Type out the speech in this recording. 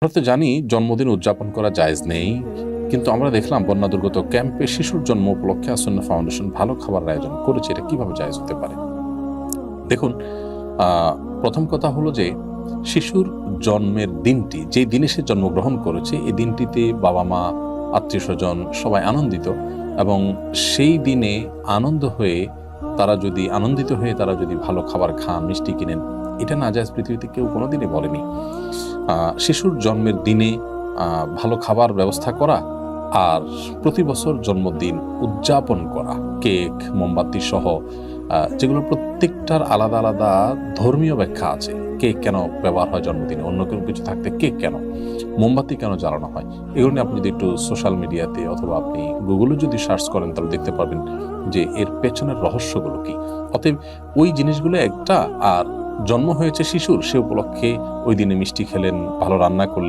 আমরা তো জানি জন্মদিন উদযাপন করা জায়েজ নেই, কিন্তু আমরা দেখলাম বন্যা দুর্গত ক্যাম্পে শিশুর জন্ম উপলক্ষে আসন্না ফাউন্ডেশন ভালো খাবারের আয়োজন করেছে। এটা কিভাবে জায়েজ হতে পারে? দেখুন, প্রথম কথা হলো যে শিশুর জন্মের দিনটি, যে দিনে সে জন্মগ্রহণ করেছে, এই দিনটিতে বাবা মা, আত্মীয় স্বজন সবাই আনন্দিত, এবং সেই দিনে আনন্দিত হয়ে তারা যদি ভালো খাবার খান, মিষ্টি কিনেন, এটা নাজায়েজ পৃথিবীতে কেউ কোনোদিনই বলেনি। শিশুর জন্মের দিনে ভালো খাবার ব্যবস্থা করা আর প্রতি বছর জন্মদিন উদযাপন করা, কেক, মোমবাতি সহ, যেগুলো প্রত্যেকটার আলাদা আলাদা ধর্মীয় ব্যাখ্যা আছে। কেক কেন ব্যবহার হয় জন্মদিনে, অন্য কোনো কিছু থাকতে কেক কেন, মোমবাতি কেন জ্বালানো হয়, এগুলো নিয়ে আপনি যদি একটু সোশ্যাল মিডিয়াতে অথবা আপনি গুগলে যদি সার্চ করেন, তাহলে দেখতে পারবেন যে এর পেছনের রহস্যগুলো কি। অতএব ওই জিনিসগুলো একটা, আর জন্ম হয়েছে শিশুর, সে উপলক্ষে ওই দিনে মিষ্টি খেলেন, ভালো রান্না করলেন,